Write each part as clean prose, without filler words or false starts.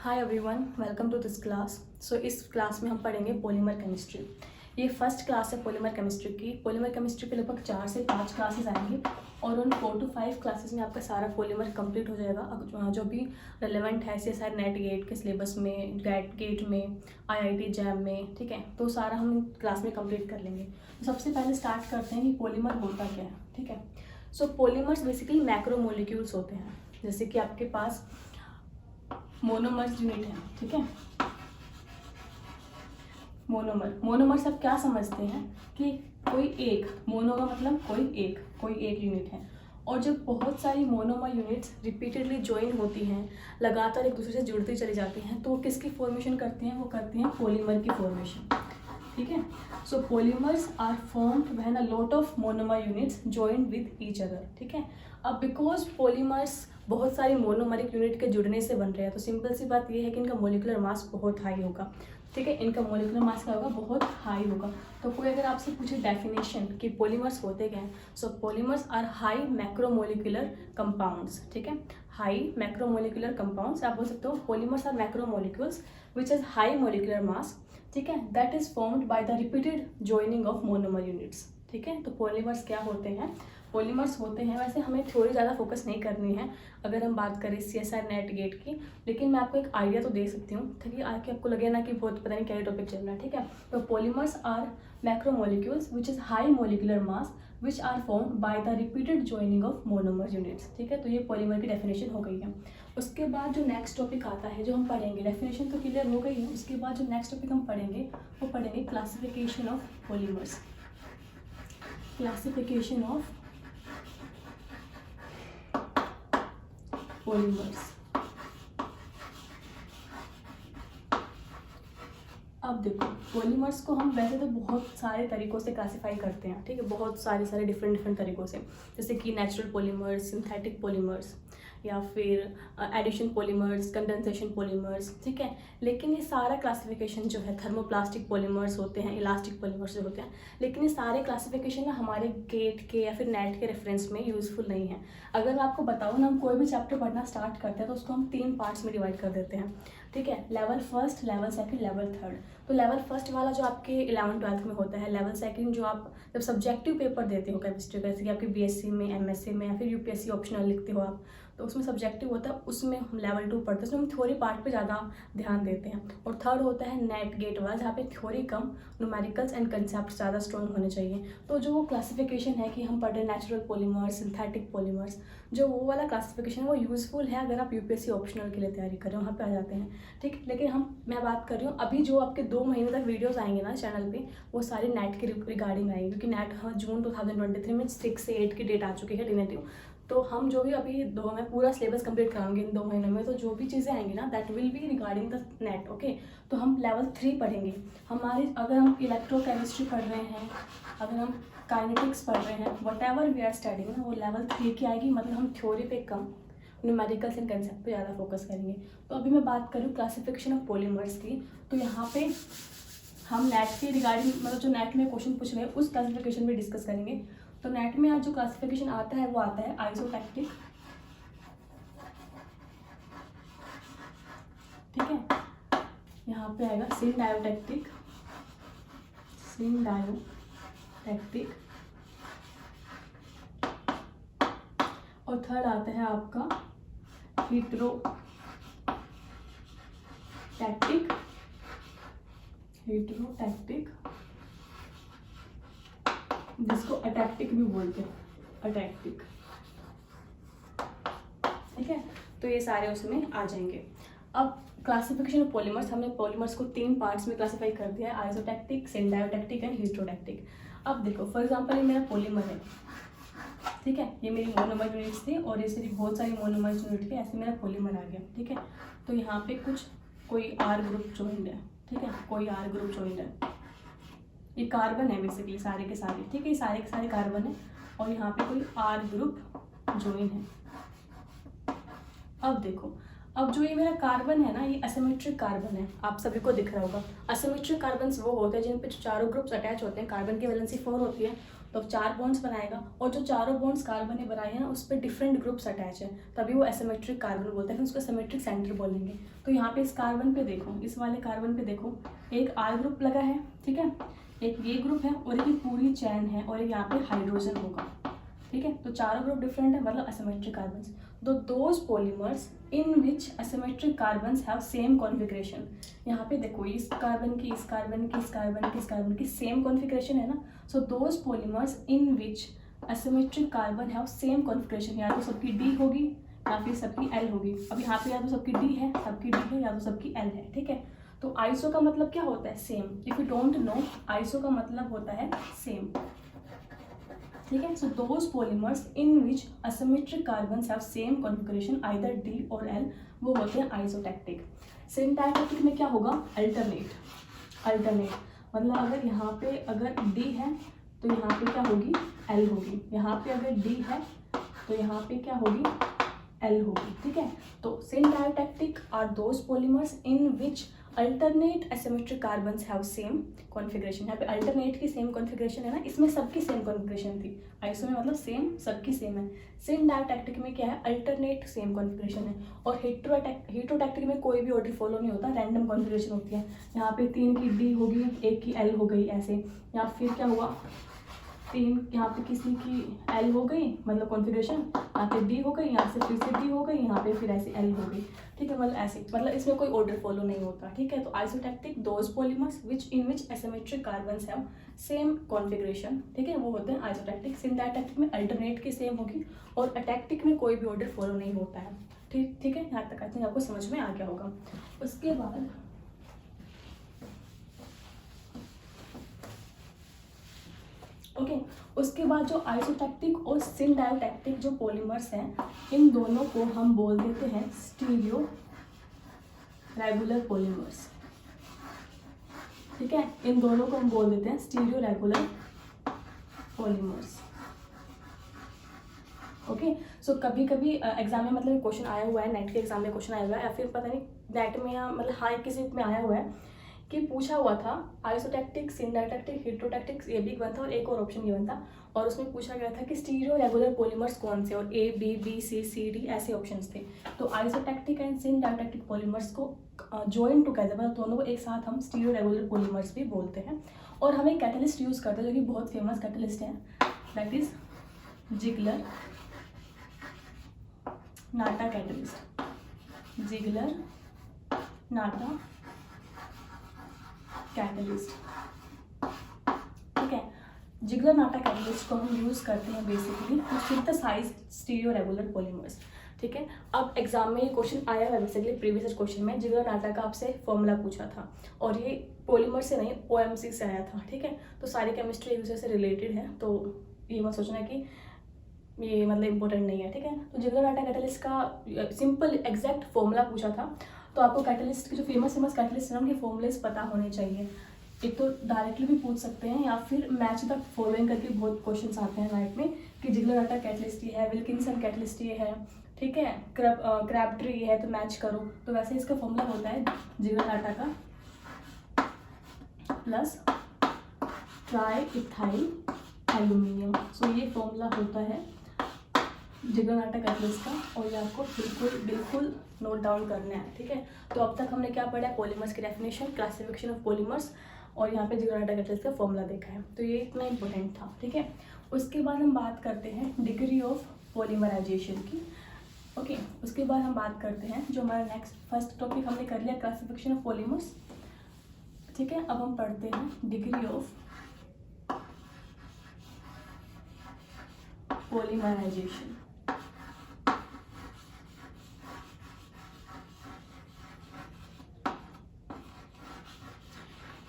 Hi everyone, welcome to this class. इस class में हम पढ़ेंगे पॉलीमर केमिस्ट्री। ये फर्स्ट क्लास है पॉलीमर केमिस्ट्री की। पॉलीमर केमिस्ट्री पे लगभग 4 से 5 क्लासेस आएंगी और उन 4 to 5 क्लासेस में आपका सारा पॉलीमर कंप्लीट हो जाएगा। जो भी रेलेवेंट है CSIR नेट गेट के सिलेबस में, गेट में, IIT जैम में, ठीक है, तो सारा हम क्लास में कंप्लीट कर लेंगे। तो सबसे पहले स्टार्ट करते हैं कि पॉलीमर होता क्या है, ठीक है। पॉलीमर्स बेसिकली मैक्रोमोलिक्यूल्स होते हैं। जैसे कि आपके पास मोनोमर्स यूनिट है, ठीक है। मोनोमर्स आप क्या समझते हैं कि कोई एक, मोनो का मतलब कोई एक यूनिट है। और जब बहुत सारी मोनोमर यूनिट्स रिपीटेडली ज्वाइन होती हैं, लगातार एक दूसरे से जुड़ती चली जाती हैं, तो वो किसकी फॉर्मेशन करती हैं? वो करती हैं पॉलीमर की फॉर्मेशन, ठीक है। Polymers are formed when a lot of monomer units join with each other, ठीक है। अब बिकॉज पॉलीमर्स बहुत सारी मोनोमरिक यूनिट के जुड़ने से बन रहे हैं, तो सिंपल सी बात ये है कि इनका मोलिकुलर मास बहुत हाई होगा, ठीक है। इनका मोलिकुलर मास क्या होगा? बहुत हाई होगा। तो कोई अगर आपसे पूछे डेफिनेशन कि पॉलीमर्स होते क्या हैं, polymers are high macromolecular compounds, ठीक है। हाई मैक्रोमोलिकुलर कंपाउंड्स, आप बोल सकते हो polymers are macromolecules which is high molecular mass, ठीक है, that is formed by the repeated joining of monomer units, ठीक है। तो पॉलीमर्स क्या होते हैं? पॉलीमर्स होते हैं, वैसे हमें थ्योरी ज़्यादा फोकस नहीं करनी है अगर हम बात करें CSIR नेट गेट की, लेकिन मैं आपको एक आइडिया तो दे सकती हूँ ताकि आके आपको लगे ना कि बहुत पता नहीं क्या टॉपिक चल रहा है, ठीक है। तो polymers are macromolecules which is high molecular mass which are formed by the repeated joining of monomer units, ठीक है। तो ये पॉलीमर की डेफिनेशन हो गई है। उसके बाद जो नेक्स्ट टॉपिक आता है जो हम पढ़ेंगे, डेफिनेशन तो क्लियर हो गई है, उसके बाद जो नेक्स्ट टॉपिक हम पढ़ेंगे वो पढ़ेंगे classification of polymers. Classification of polymers. अब देखो, पॉलीमर्स को हम वैसे तो बहुत सारे तरीक़ों से क्लासिफाई करते हैं, ठीक है, बहुत सारे डिफरेंट तरीक़ों से, जैसे कि नेचुरल पॉलीमर्स, सिंथेटिक पॉलीमर्स, या फिर एडिशन पॉलीमर्स, कंडेंसेशन पॉलीमर्स, ठीक है। लेकिन ये सारा क्लासिफिकेशन जो है, थर्मोप्लास्टिक पॉलीमर्स होते हैं, इलास्टिक पॉलीमर्स जो होते हैं, लेकिन ये सारे क्लासिफिकेशन ना हमारे गेट के या फिर नेट के रेफरेंस में यूज़फुल नहीं है। अगर मैं आपको बताऊँ ना, हम कोई भी चैप्टर पढ़ना स्टार्ट करते हैं तो उसको हम 3 पार्ट्स में डिवाइड कर देते हैं, ठीक है। Level first, level second, level third. तो लेवल फर्स्ट वाला जो आपके 11th-12th में होता है, लेवल सेकंड जो आप जब सब्जेक्टिव पेपर देते हो केमिस्ट्री का, जैसे कि आपके BSc में, MSc में, या फिर UPSC ऑप्शनल लिखते हो आप, तो उसमें सब्जेक्टिव होता है, उसमें हम लेवल 2 पढ़ते हैं, उसमें हम थ्योरी पार्ट पे ज़्यादा ध्यान देते हैं। और थर्ड होता है नेट गेट वाला, जहाँ पे theory come, numericals and concept ज़्यादा स्ट्रॉन्ग होने चाहिए। तो जो वो क्लासिफिकेशन है कि हम पढ़ रहे नेचुरल पॉलीमर्स, सिंथेटिक पॉलीमर्स, जो वो वाला क्लासिफिकेशन है वो यूज़फुल है अगर आप UPSC ऑप्शनल के लिए तैयारी कर रहे हो, वहाँ पे आ जाते हैं, ठीक। लेकिन मैं बात कर रही हूँ अभी जो आपके 2 महीने तक वीडियोस आएंगे ना चैनल पे, वो सारे नेट के रिगार्डिंग आएंगे, क्योंकि नेट जून 2023 में 6 से 8 की डेट आ चुकी है टेनेटिव। तो हम जो भी अभी मैं पूरा सिलेबस कंप्लीट कराऊंगी इन 2 महीनों में, तो जो भी चीज़ें आएंगी ना, that will be regarding the net, okay. तो हम लेवल 3 पढ़ेंगे। अगर हम इलेक्ट्रोकेमिस्ट्री पढ़ रहे हैं, अगर हम काइनेटिक्स पढ़ रहे हैं, whatever we are studying ना, वो लेवल 3 की आएगी। मतलब हम थ्योरी पे कम, न्यूमेरिकल्स एंड कंसेप्ट पे ज़्यादा फोकस करेंगे। तो अभी मैं बात करूँ क्लासिफिकेशन ऑफ पॉलीमर्स की, तो यहाँ पे हम नेट के रिगार्डिंग, मतलब जो नेट में क्वेश्चन पूछ रहे हैं उस क्लासिफिकेशन में डिस्कस करेंगे। तो नेट में आज जो क्लासिफिकेशन आता है वो आता है आइसोटैक्टिक, ठीक है। यहाँ पे आएगा सिनडायोटैक्टिक, और थर्ड आता है आपका हेटेरोटैक्टिक, जिसको अटैक्टिक भी बोलते हैं, अटैक्टिक, ठीक है। तो ये सारे उसमें आ जाएंगे। अब क्लासिफिकेशन ऑफ पॉलीमर्स, हमने पॉलीमर्स को 3 पार्ट्स में क्लासिफाई कर दिया है, आइसोटैक्टिक, सिनडायोटैक्टिक एंड हेटेरोटैक्टिक। अब देखो, फॉर एग्जांपल ये मेरा पॉलीमर है, ठीक है, ये मेरी मोनोमर यूनिट्स थी और ये बहुत सारी मोनोमर यूनिट थी, ऐसे मेरा पॉलीमर आ गया, ठीक है। तो यहाँ पे कोई R ग्रुप ज्वाइंड है, ठीक है, कोई R ग्रुप ज्वाइंड है, ये कार्बन है बेसिकली सारे के सारे, ठीक है, ये सारे के सारे कार्बन है, और यहाँ पे कोई R ग्रुप ज्वाइन है। अब देखो, अब जो ये मेरा कार्बन है ना, ये असिमेट्रिक कार्बन है, आप सभी को दिख रहा होगा। असिमेट्रिक कार्बन्स वो होते हैं जिन पे चारों ग्रुप्स अटैच होते हैं, कार्बन की वैलेंसी 4 होती है, तो 4 बॉन्ड्स बनाएगा, और जो चारों बॉन्ड्स कार्बन ने बनाए हैं ना उस पर डिफरेंट ग्रुप्स अटैच है, तभी वो एसिमेट्रिक कार्बन बोलते हैं, फिर उसको सिमेट्रिक सेंटर बोलेंगे। तो यहाँ पे इस कार्बन पे देखो, इस वाले कार्बन पे देखो, एक R ग्रुप लगा है, ठीक है, एक ये ग्रुप है और एक ये पूरी चैन है, और एक यहाँ पे हाइड्रोजन होगा, ठीक है। तो चारों ग्रुप डिफरेंट है, मतलब asymmetric carbons. Those polymers in which asymmetric carbons have same configuration. यहाँ पे देखो इस कार्बन की, इस कार्बन की, इस कार्बन की, इस कार्बन की सेम कॉन्फिगरेशन है ना। So those polymers in which asymmetric carbon have same configuration, या तो सबकी D होगी या फिर सबकी L होगी। अब यहाँ पे या तो सबकी D है, सबकी D है, या तो सबकी L है, ठीक है। तो आइसो का मतलब क्या होता है? Same. If you don't know, iso का मतलब होता है सेम, ठीक है। So those polymers in which asymmetric carbons have same configuration either D और L, वो होते हैं आइसोटैक्टिक। सिंटैक्टिक में क्या होगा? अल्टरनेट मतलब अगर यहाँ पे अगर D है तो यहाँ पे क्या होगी? L होगी। यहाँ पे अगर D है तो यहाँ पे क्या होगी? L होगी, ठीक है। तो syntactic are those polymers in which alternate asymmetric carbons have same configuration. यहाँ पे अल्टरनेट की सेम कॉन्फिगरेशन है ना, इसमें सबकी सेम कॉन्फिगरेशन थी, आइसो में मतलब सेम, सबकी सेम है। सिंटैक्टिक में क्या है? अल्टरनेट सेम कॉन्फिगरेशन है। और हेटेरोटैक्टिक में कोई भी ऑर्डर फॉलो नहीं होता, रैंडम कॉन्फिगरेशन होती है। यहाँ पे 3 की D होगी, 1 की L हो गई, ऐसे। या फिर क्या हुआ, 3 यहाँ पे किसी की L हो गई, मतलब कॉन्फिगरेशन, यहाँ पे D हो गई, यहाँ से फिर से D हो गई, यहाँ पे फिर ऐसे L हो गई, ठीक है। मतलब ऐसे, मतलब इसमें कोई ऑर्डर फॉलो नहीं होता, ठीक है। तो isotactic those polymers which in which asymmetric carbons have same configuration, ठीक है, वो होते हैं आइसोटैक्टिक। सिंटैक्टिक में अल्टरनेट की सेम होगी, और अटैक्टिक में कोई भी ऑर्डर फॉलो नहीं होता है, ठीक है। यहाँ तक आई थिंक आपको समझ में आ गया होगा। उसके बाद उसके बाद जो आइसोटैक्टिक और सिंटैक्टिक जो पॉलीमर्स हैं, इन दोनों को हम बोल देते हैं स्टीरियो रेगुलर पॉलीमर्स, ठीक है। इन दोनों को हम बोल देते हैं स्टीरियो रेगुलर पॉलीमर्स, ओके। सो कभी कभी एग्जाम में मतलब क्वेश्चन आया हुआ है, नेट के एग्जाम में क्वेश्चन आया हुआ है, या फिर पता नहीं नेट में या मतलब हाई किसी में आया हुआ है कि पूछा हुआ था आइसोटैक्टिक, सिंटैक्टिक, हेटेरोटैक्टिक, ये भी वन था और एक और ऑप्शन गिवन था, और उसमें पूछा गया था कि स्टीरियो रेगुलर पॉलीमर्स कौन से, और A, B, B, C, C, D ऐसे ऑप्शंस थे। तो आइसोटैक्टिक एंड सिंटैक्टिक पॉलीमर्स को जॉइन टुगेदर, मतलब दोनों को एक साथ हम स्टीरियो रेगुलर पॉलीमर्स भी बोलते हैं। और हम एक कैटलिस्ट यूज़ करते हैं जो कि बहुत फेमस कैटलिस्ट है, that is Ziggler NATA catalyst, Ziggler NATA catalyst, ठीक है। जिगलर नाटा कैटलिस्ट को हम यूज़ करते हैं basically to synthesise stereo regular polymers, ठीक है। अब एग्जाम में ये क्वेश्चन आया है बेसिकली, प्रीवियस क्वेश्चन में जिगलर नाटा का आपसे फॉर्मूला पूछा था, और ये पॉलीमर से नहीं OMC से आया था, ठीक है। तो सारी केमिस्ट्री एक दूसरे से रिलेटेड है, तो ये मत सोचना कि ये मतलब इंपॉर्टेंट नहीं है, ठीक है। तो जिगलर नाटा कैटलिस्ट का सिंपल एग्जैक्ट फॉर्मूला पूछा था, तो आपको कैटलिस्ट के जो फेमस कैटलिस्ट है उनके फॉर्मूलेस पता होने चाहिए। एक तो डायरेक्टली भी पूछ सकते हैं, या फिर मैच द फॉलोइंग करके बहुत क्वेश्चंस आते हैं नाइट में कि जिगलर नाटा कैटलिस्ट ये है, विल्किंसन कैटलिस्ट ये है, ठीक है, क्रैबट्री ये है, तो मैच करो। तो वैसे इसका फॉर्मूला होता है जिगलर नाटा का प्लस ट्राई इथाइल एल्यूमिनियम। सो ये फॉर्मूला होता है जिगलर नाटा कैटलिस्ट का, और ये आपको बिल्कुल नोट डाउन करना है, ठीक है। तो अब तक हमने क्या पढ़ा है? पॉलीमर्स की डेफिनेशन, क्लासिफिकेशन ऑफ पॉलीमर्स, और यहाँ पे जिगलर नाटा कैटलिस्ट का फॉर्मूला देखा है, तो ये इतना इंपॉर्टेंट था, ठीक है। उसके बाद हम बात करते हैं डिग्री ऑफ पॉलीमराइजेशन की, ओके। उसके बाद हम बात करते हैं जो हमारा नेक्स्ट फर्स्ट टॉपिक हमने कर लिया क्लासिफिकेशन ऑफ पॉलीमर्स, ठीक है। अब हम पढ़ते हैं degree of polymerisation.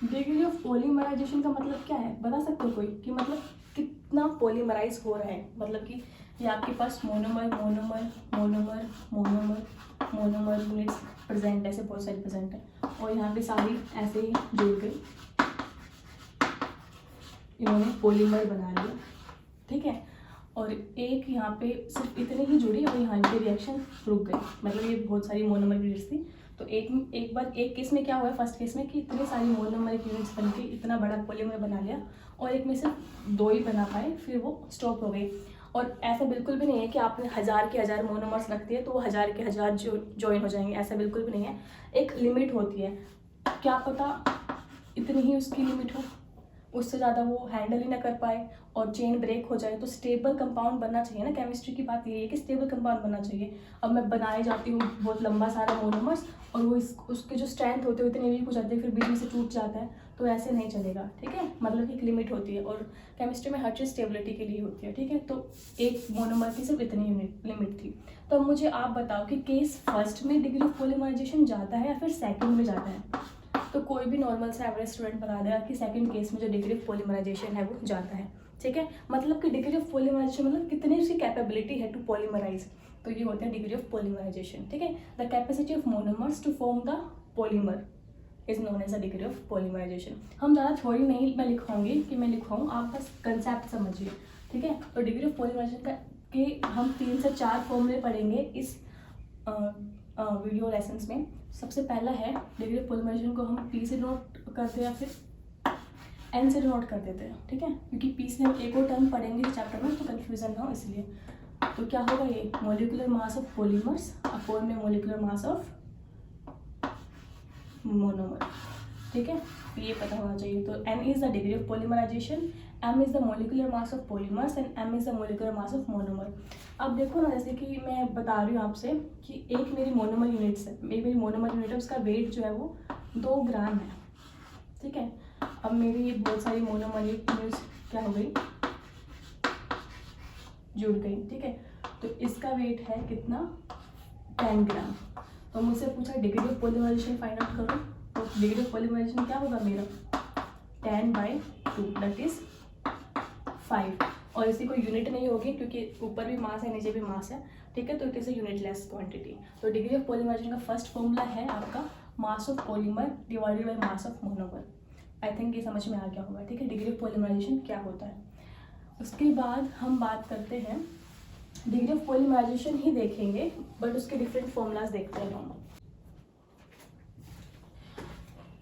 Degree of polymerisation का मतलब क्या है, बता सकते हो कोई? कि मतलब कितना पॉलीमराइज हो रहा है, मतलब कि ये आपके पास monomer monomer monomer monomer monomer units present, ऐसे बहुत सारी प्रेजेंट है, और यहाँ पे सारी ऐसे ही जुड़ गई, इन्होंने पॉलीमर बना लिया, ठीक है। और एक यहाँ पे सिर्फ इतनी ही जुड़ी और यहाँ पे रिएक्शन रुक गई, मतलब ये बहुत सारी मोनोमर यूनिट्स थी। तो एक केस में क्या हुआ है, फर्स्ट केस में कि इतनी सारी मोनोमर यूनिट्स बन के इतना बड़ा पॉलीमर बना लिया, और एक में सिर्फ 2 ही बना पाए, फिर वो स्टॉप हो गई। और ऐसा बिल्कुल भी नहीं है कि आपने 1000 के 1000 मोनोमर्स रख दिए तो वो 1000 के 1000 ज्वाइन हो जाएंगे, ऐसा बिल्कुल भी नहीं है। एक लिमिट होती है, क्या पता इतनी ही उसकी लिमिट हो, उससे ज़्यादा वो हैंडल ही ना कर पाए और चेन ब्रेक हो जाए। तो स्टेबल कंपाउंड बनना चाहिए ना, केमिस्ट्री की बात ये है कि स्टेबल कंपाउंड बनना चाहिए। अब मैं बनाए जाती हूँ बहुत लंबा सारा मोनोमर्स और वो उसके जो स्ट्रेंथ होते हैं इतने वीक हो जाते हैं, फिर बीच में से टूट जाता है, तो ऐसे नहीं चलेगा, ठीक है। मतलब एक लिमिट होती है और केमिस्ट्री में हर चीज़ स्टेबिलिटी के लिए होती है, ठीक है। तो एक मोनोमर की सिर्फ इतनी लिमिट थी। तो अब मुझे आप बताओ कि केस फर्स्ट में डिग्री ऑफ पॉलीमराइजेशन जाता है या फिर सेकंड में जाता है। तो कोई भी नॉर्मल से एवरेज स्टूडेंट बता देगा कि सेकंड केस में जो डिग्री ऑफ पॉलीमराइजेशन है वो जाता है, ठीक है। मतलब कि डिग्री ऑफ पॉलीमराइजेशन मतलब कितनी उसकी कैपेबिलिटी है टू पॉलीमराइज, तो ये होता है डिग्री ऑफ पॉलीमराइजेशन, ठीक है। The capacity of monomers to form the polymer is known as the degree of polymerisation. हम ज़्यादा थ्योरी नहीं मैं लिखवाऊंगी कि मैं लिखवाऊँ, आप बस कंसेप्ट समझिए, ठीक है। तो डिग्री ऑफ पॉलीमराइजेशन का कि हम 3 से 4 फॉर्मूले पढ़ेंगे इस वीडियो लेसन्स में। सबसे पहला है डिग्री ऑफ पॉलीमराइजेशन को हम पी से नोट करते हैं या फिर एन से नोट कर देते हैं, ठीक है, क्योंकि पी से हम एक और टर्म पढ़ेंगे इस चैप्टर में तो कन्फ्यूजन ना हो इसलिए। तो क्या होगा ये molecular mass of polymers upon में मोलिकुलर मास ऑफ मोनोमर, ठीक है, ये पता होना चाहिए। तो n is the degree of polymerisation, m is the molecular mass of polymers and m is the molecular mass of monomer. अब देखो ना, जैसे कि मैं बता रही हूँ आपसे कि एक मेरी मोनोमर यूनिट्स है, मेरी मोनोमर यूनिट है, उसका वेट जो है वो 2 ग्राम है, ठीक है। अब मेरी बहुत सारी मोनोमर यूनिट्स क्या हो गई, जुड़ गई, ठीक है। तो इसका वेट है कितना 10 ग्राम। तो मुझसे पूछा degree of polymerisation find out करो, तो डिग्री ऑफ पॉलीमराइजेशन क्या होगा मेरा 10/2 दैट इज 5। और इसी कोई यूनिट नहीं होगी क्योंकि ऊपर भी मास है नीचे भी मास है, ठीक है। तो it is a unitless quantity. तो डिग्री ऑफ पॉलीमराइजेशन का फर्स्ट फॉर्मूला है आपका mass of polymer divided by mass of monomer. I think ये समझ में आ गया होगा, ठीक है, डिग्री ऑफ पॉलीमराइजेशन क्या होता है। उसके बाद हम बात करते हैं डिग्री ऑफ पॉलीमराइजेशन ही देखेंगे बट उसके डिफरेंट फॉर्मूलाज देखते हैं हम।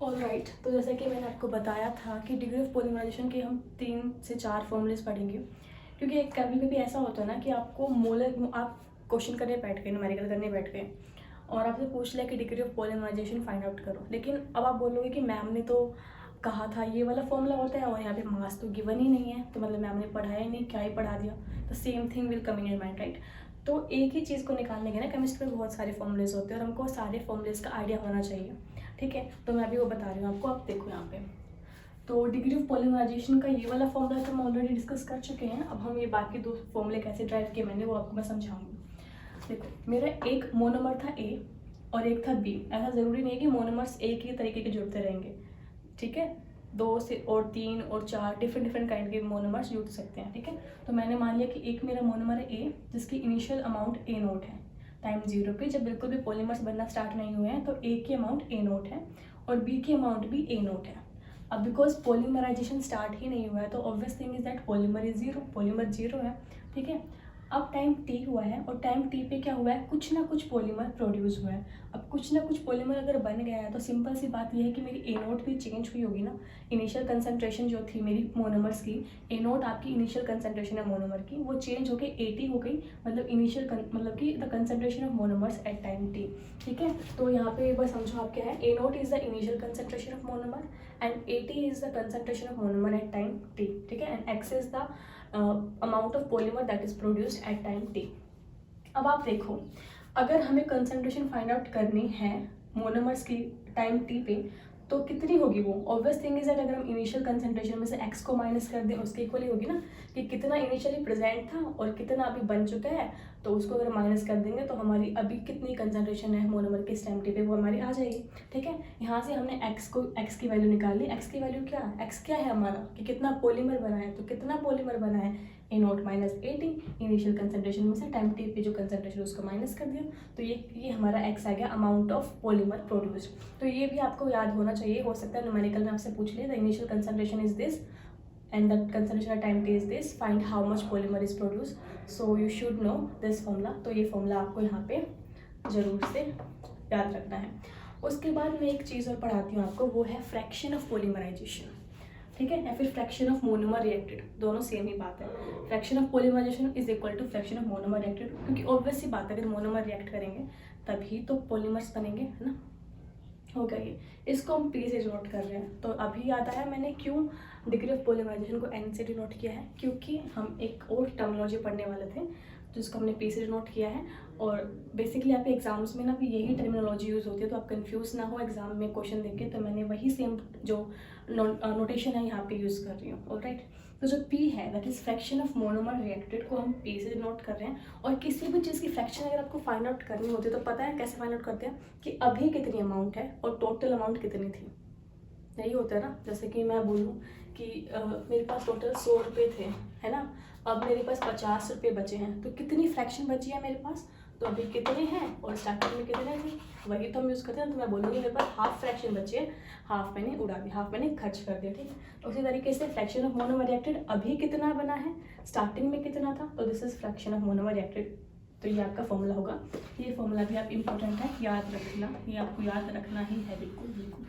ऑलराइट, तो जैसे कि मैंने आपको बताया था कि डिग्री ऑफ पॉलीमराइजेशन के हम 3 से 4 फॉर्मूलेस पढ़ेंगे, क्योंकि एक कभी भी ऐसा होता है ना कि आपको आप क्वेश्चन करने बैठ गए, न्यूमेरिकल करने बैठ गए और आपसे पूछ लिया कि degree of polymerisation find out करो, लेकिन अब आप बोलोगे कि मैम ने तो कहा था ये वाला फॉर्मूला होता है और यहाँ पे मास तो गिवन ही नहीं है, तो मतलब मैम ने पढ़ाया ही नहीं, क्या ही पढ़ा दिया। तो same thing will come in your mind, right. तो एक ही चीज़ को निकालने के ना केमिस्ट्री में बहुत सारे फॉर्मूलेस होते हैं और हमको सारे फॉर्मूलेस का आइडिया होना चाहिए, ठीक है। तो मैं अभी वो बता रही हूँ आपको, आप देखो यहाँ पे। तो डिग्री ऑफ पॉलीमराइजेशन का ये वाला फॉर्मूला तो हम ऑलरेडी डिस्कस कर चुके हैं। अब हम ये बाकी 2 फॉर्मूले कैसे ड्राइव किए मैंने वो आपको मैं समझाऊंगी। देखो मेरा एक मोनोमर था A और एक था B। ऐसा ज़रूरी नहीं है कि मोनोमर्स एक ही तरीके के जुड़ते रहेंगे, ठीक है। 2 से और 3 और 4 डिफरेंट काइंड के मोनोमर्स जुड़ सकते हैं, ठीक है। तो मैंने मान लिया कि एक मेरा मोनोमर है A जिसकी इनिशियल अमाउंट A0 है टाइम 0 पे, जब बिल्कुल भी पॉलीमर्स बनना स्टार्ट नहीं हुए हैं, तो A की अमाउंट A0 है और B की अमाउंट भी A0 है। अब बिकॉज पॉलीमराइजेशन स्टार्ट ही नहीं हुआ है तो obvious thing is that polymer is 0, polymer 0 है, ठीक है। अब टाइम T हुआ है और टाइम T पे क्या हुआ है, कुछ ना कुछ पॉलीमर प्रोड्यूस हुआ है। अब कुछ ना कुछ पॉलीमर अगर बन गया है तो सिंपल सी बात यह है कि मेरी A0 भी चेंज हुई होगी ना। इनिशियल कंसंट्रेशन जो थी मेरी मोनोमर्स की, A0 आपकी इनिशियल कंसंट्रेशन है मोनोमर की, वो चेंज होकर AT हो गई, मतलब इनिशियल मतलब कि the concentration of monomers at time T, ठीक है। तो यहाँ पे बस समझो आप क्या है, A0 is the initial concentration of monomer and AT is the concentration of monomer at time T, ठीक है, and X is the amount of polymer that is produced at time T। अब आप देखो, अगर हमें कंसंट्रेशन फाइंड आउट करनी है monomers की टाइम T पे तो कितनी होगी वो, ऑब्वियस थिंग इज दैट अगर हम इनिशियल कंसंट्रेशन में से X को माइनस कर दें उसके इक्वली होगी ना, कि कितना इनिशियली प्रेजेंट था और कितना अभी बन चुका है, तो उसको अगर माइनस कर देंगे तो हमारी अभी कितनी कंसंट्रेशन है मोनोमर के टाइम T पे वो हमारी आ जाएगी, ठीक है। यहाँ से हमने X की वैल्यू निकाल ली। X की वैल्यू क्या, X क्या है हमारा कि कितना पॉलीमर बना है, तो कितना पॉलीमर बना है A0 minus AT, initial concentration में से टाइम T पे जो कंसंट्रेशन उसको माइनस कर दिया, तो ये हमारा X आ गया, अमाउंट ऑफ पॉलीमर प्रोड्यूस्ड। तो ये भी आपको याद होना चाहिए, हो सकता है न्यूमेरिकल में आपसे पूछ ले, the initial concentration is this and the concentration at time T is this, find how much polymer is produced, so you should know this formula। तो ये फॉर्मूला आपको यहाँ पे ज़रूर से याद रखना है। उसके बाद मैं एक चीज़ और पढ़ाती हूँ आपको, वो है फ्रैक्शन ऑफ पॉलीमराइजेशन। ठीक है, या फिर फ्रैक्शन ऑफ मोनोमर रिएक्टेड, दोनों सेम ही बात है। Fraction of polymerisation is equal to fraction of monomer reacted, क्योंकि ऑब्वियस सी बात है अगर मोनोमर रिएक्ट करेंगे तभी तो पॉलीमर्स बनेंगे, है ना। हो गया ये, इसको हम पी से डिनोट कर रहे हैं। तो अभी याद आया मैंने क्यों डिग्री ऑफ पॉलीमराइजेशन को एन से डिनोट किया है, क्योंकि हम एक और टर्मिनोलॉजी पढ़ने वाले थे जिसको हमने पी से डिनोट किया है। और बेसिकली आपके एग्जाम्स में ना भी यही टर्मिनोलॉजी यूज़ होती है, तो आप कंफ्यूज ना हो एग्जाम में क्वेश्चन देख के, तो मैंने वही सेम जो नोटेशन है यहाँ पे यूज़ कर रही हूँ। ऑलराइट, तो जो P है that is fraction of monomer reacted को हम P से डिनोट कर रहे हैं। और किसी भी चीज़ की फ्रैक्शन अगर आपको फाइंड आउट करनी होती है तो पता है कैसे फाइंड आउट करते हैं कि अभी कितनी अमाउंट है और टोटल अमाउंट कितनी थी। यही होता है ना, जैसे कि मैं बोलूँ कि मेरे पास टोटल 100 रुपये थे, है ना, अब मेरे पास 50 रुपये बचे हैं, तो कितनी फ्रैक्शन बची है मेरे पास, तो अभी कितने हैं और स्टार्टिंग में कितने थे, वही तो हम यूज़ करते हैं। तो मैं बोलूँगी मेरे पास हाफ फ्रैक्शन बची है, हाफ मैंने उड़ा दी, हाफ मैंने खर्च कर दिया, ठीक है। उसी तरीके से फ्रैक्शन ऑफ मोनोमर रिएक्टेड अभी कितना बना है, स्टार्टिंग में कितना था, तो this is fraction of monomer reacted. तो ये आपका फॉर्मूला होगा, ये फॉर्मूला भी आप इंपॉर्टेंट है, याद रखना, ये आपको याद रखना ही है, बिल्कुल बिल्कुल,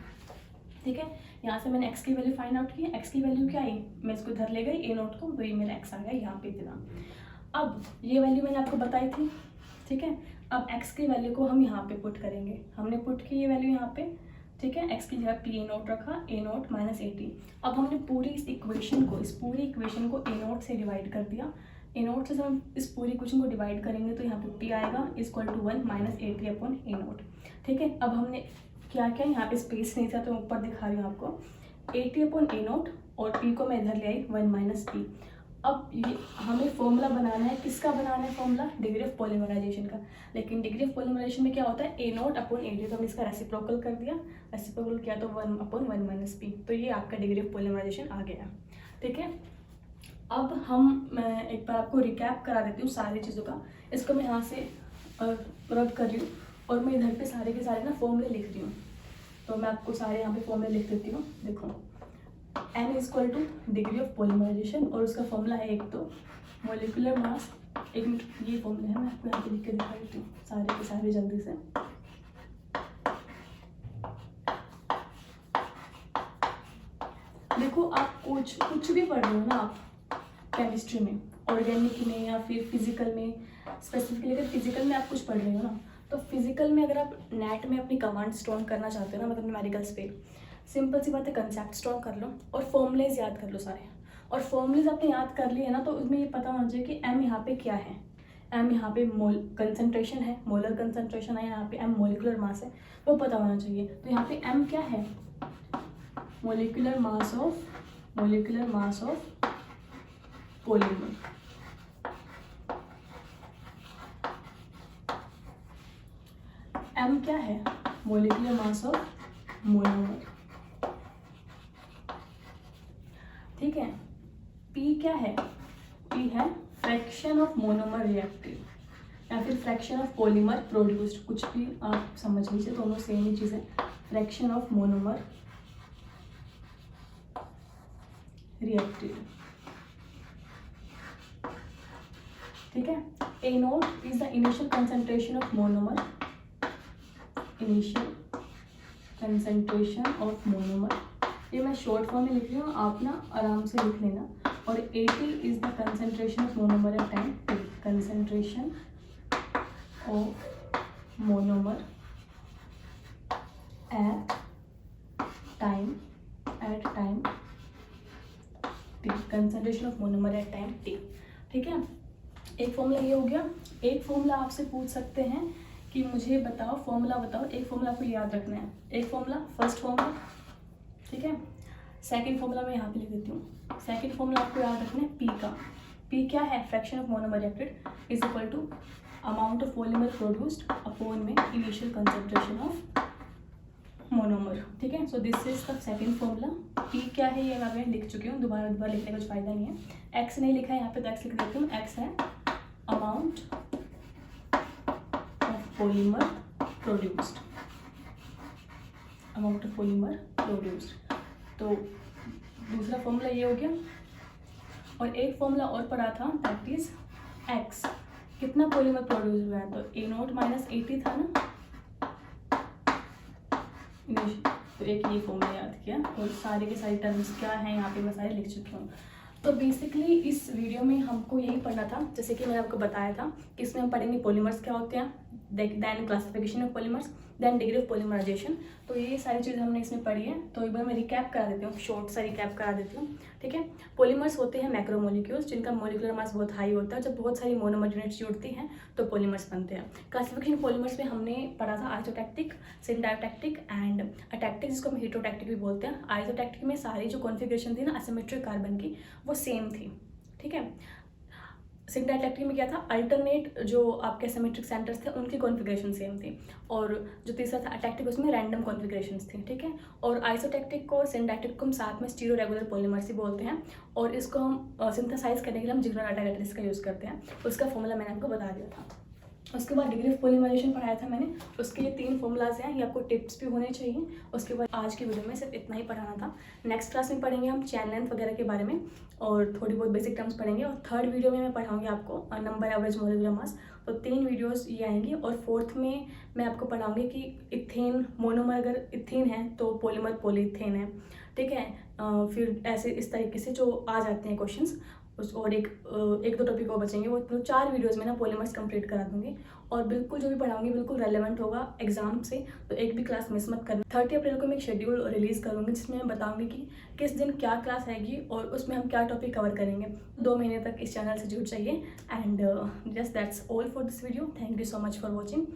ठीक है। यहाँ से मैंने x की वैल्यू फाइंड आउट की, x की वैल्यू क्या आई, मैं इसको इधर ले गई ए नोट को, तो ये मेरा x आ गया यहाँ पे इतना। अब ये वैल्यू मैंने आपको बताई थी, ठीक है। अब x की वैल्यू को हम यहाँ पे पुट करेंगे, हमने पुट की ये वैल्यू यहाँ पे, ठीक है। x की जगह p ए नोट रखा, ए नोट माइनस 80। अब हमने पूरी इस इक्वेशन को, इस पूरी इक्वेशन को ए नोट से डिवाइड कर दिया। ए नोट से जब हम इस पूरी इक्वेशन को डिवाइड करेंगे तो यहाँ पे p आएगा equal to 1 minus 80 upon A naught, ठीक है। अब हमने क्या क्या, यहाँ पे स्पेस नहीं था तो ऊपर दिखा रही हूँ आपको, 80 अपॉन ए नोट और p को मैं इधर ले आई 1 माइनस p। अब ये हमें फॉर्मूला बनाना है, किसका बनाना है फॉर्मूला, डिग्री ऑफ पॉलीमराइजेशन का। लेकिन डिग्री ऑफ पॉलीमराइजेशन में क्या होता है, ए नोट अपॉन 80, तो हमने इसका रेसिप्रोकल कर दिया, रेसिप्रोकल किया तो 1 अपॉन 1 माइनस p, तो ये आपका डिग्री ऑफ पॉलीमराइजेशन आ गया, ठीक है। अब मैं एक बार आपको रिकैप करा देती हूँ सारी चीज़ों का। इसको मैं यहाँ से रब कर रही हूँ और मैं इधर पे सारे के सारे ना फॉर्मूले लिख रही हूँ, तो मैं आपको सारे यहाँ पे फॉर्मूले लिख देती हूँ। देखो n equal to degree of polymerisation और उसका फॉर्मूला है एक तो मोलिकुलर मास, एक मिनट ये फॉर्मूला है, मैं आपको यहाँ पे लिख के दिखा देती हूँ सारे के सारे जल्दी से। देखो आप कुछ भी पढ़ रहे हो ना आप केमिस्ट्री में, ऑर्गेनिक में या फिर फिजिकल में, स्पेसिफिकली अगर फिजिकल में आप कुछ पढ़ रहे हो ना, तो फिजिकल में अगर आप नेट में अपनी कमांड स्ट्रॉन्ग करना चाहते हो ना, मतलब न्यूमेरिकल्स पे, सिंपल सी बात है, कंसेप्ट स्ट्रॉन्ग कर लो और फॉर्मूलेज याद कर लो सारे। और फॉर्मूलेज आपने याद कर लिए है ना, तो उसमें ये पता होना चाहिए कि m यहाँ पे क्या है, m यहाँ पे मोल कंसनट्रेशन है, मोलर कंसनट्रेशन है, यहाँ पे m मोलिकुलर मास है, वो पता होना चाहिए। तो यहाँ पे m क्या है, molecular mass of polymer, m क्या है, मोलिकुलर मास ऑफ मोनोमर, ठीक है। p क्या है, p है फ्रैक्शन ऑफ मोनोमर रिएक्टेड या फिर फ्रैक्शन ऑफ पॉलीमर प्रोड्यूस्ड, कुछ भी आप समझ लीजिए, दोनों सेम ही चीज़ है, फ्रैक्शन ऑफ मोनोमर रिएक्टेड, ठीक है। A naught is the initial concentration of monomer, initial concentration of monomer, ये मैं शॉर्ट फॉर्म में लिख रही हूँ, आप ना आराम से लिख लेना। और 80 is the concentration of monomer at time t, concentration of monomer at time t, concentration of monomer at time t, ठीक है। एक फॉर्मूला ये हो गया। एक फॉर्मूला आपसे पूछ सकते हैं कि मुझे बताओ, फॉर्मूला बताओ, एक फॉर्मूला आपको याद रखना है, एक फॉर्मूला, फर्स्ट फॉर्मूला, ठीक है। सेकंड फॉर्मूला मैं यहाँ पे लिख देती हूँ। सेकंड फॉर्मूला आपको याद रखना है p का, p क्या है, fraction of monomer reacted is equal to amount of polymer produced upon में इनिशियल कंसंट्रेशन ऑफ मोनोमर, ठीक है। So this is the second formula. p क्या है ये मैं लिख चुकी हूँ, दोबारा लिखने का कुछ फायदा नहीं है। x नहीं लिखा है यहाँ पे तो x लिख देती हूँ, x है amount of polymer produced, amount of polymer produced. तो दूसरा फॉर्मूला ये हो गया। और एक फॉर्मूला और पढ़ा था दैट इज x, कितना पॉलीमर प्रोड्यूस हुआ है, तो ए नोट माइनस 80 था ना, तो एक ये फॉर्मूला याद किया और सारे के सारे टर्म्स क्या हैं यहाँ पे मैं सारे लिख चुकी हूँ। तो बेसिकली इस वीडियो में हमको यही पढ़ना था, जैसे कि मैंने आपको बताया था कि इसमें हम पढ़ेंगे पॉलीमर्स क्या होते हैं, then classification of polymers, then degree of polymerization. तो ये सारी चीज़ें हमने इसमें पढ़ी है। तो एक बार मैं रिकैप करा देती हूँ, शॉर्ट सा रिकैप करा देती हूँ, ठीक है। पॉलीमर्स होते हैं मैक्रोमोलिक्यूल्स जिनका मोलिकुलर मास बहुत हाई होता है। जब बहुत सारी मोनोमर यूनिट्स जुड़ती हैं तो पॉलीमर्स बनते हैं। क्लासिफिकेशन पॉलीमर्स में हमने पढ़ा था आइसोटैक्टिक, सिंटायोटैक्टिक एंड अटैक्टिक, जिसको हम हेटेरोटैक्टिक भी बोलते हैं। आइसोटैक्टिक में सारी जो कॉन्फ़िगरेशन थी ना असिमेट्रिक कार्बन की, वो सेम थी, ठीक है। सिंटायोटैक्टिक में क्या था, अल्टरनेट जो आपके सिमेट्रिक सेंटर्स थे उनकी कॉन्फ़िगरेशन सेम थी। और जो तीसरा था अटैक्टिक, उसमें रैंडम कॉन्फ़िगरेशंस थी, ठीक है। और आइसोटैक्टिक को और सिंटायोटैक्टिक को हम साथ में स्टीरियो रेगुलर पॉलीमर्स ही बोलते हैं। और इसको हम सिंथेसाइज करने के लिए हम जिग्नोडाटा कैटलिस्ट का यूज़ करते हैं। उसका फॉर्मूला मैंने आपको बता दिया था। उसके बाद डिग्री ऑफ पॉलीमराइजेशन पढ़ाया था मैंने, उसके ये 3 फॉर्मूलाज हैं, ये आपको टिप्स भी होने चाहिए। उसके बाद आज की वीडियो में सिर्फ इतना ही पढ़ाना था। नेक्स्ट क्लास में पढ़ेंगे हम चैन लेंथ वगैरह के बारे में और थोड़ी बहुत बेसिक टर्म्स पढ़ेंगे। और थर्ड वीडियो में मैं पढ़ाऊंगी आपको नंबर एवरेज मोलिकुलर मास। तो 3 वीडियोस ये आएंगी। और फोर्थ में मैं आपको पढ़ाऊंगी कि इथेन मोनोमर अगर इथेन है तो पॉलीमर पॉलीइथेन है, ठीक है। फिर ऐसे इस तरीके से जो आ जाते हैं क्वेश्चंस उस, और एक दो टॉपिक और बचेंगे। वो तो 4 वीडियोस में ना पॉलीमर्स कंप्लीट करा दूंगी। और बिल्कुल जो भी पढ़ाऊंगी बिल्कुल रेलेवेंट होगा एग्जाम से, तो एक भी क्लास मिस मत करना। 30 अप्रैल को मैं एक शेड्यूल रिलीज़ करूँगी जिसमें मैं बताऊंगी कि किस दिन क्या क्लास आएगी और उसमें हम क्या टॉपिक कवर करेंगे। 2 महीने तक इस चैनल से जुड़ जाइए। And just that's all for this video. Thank you so much for watching.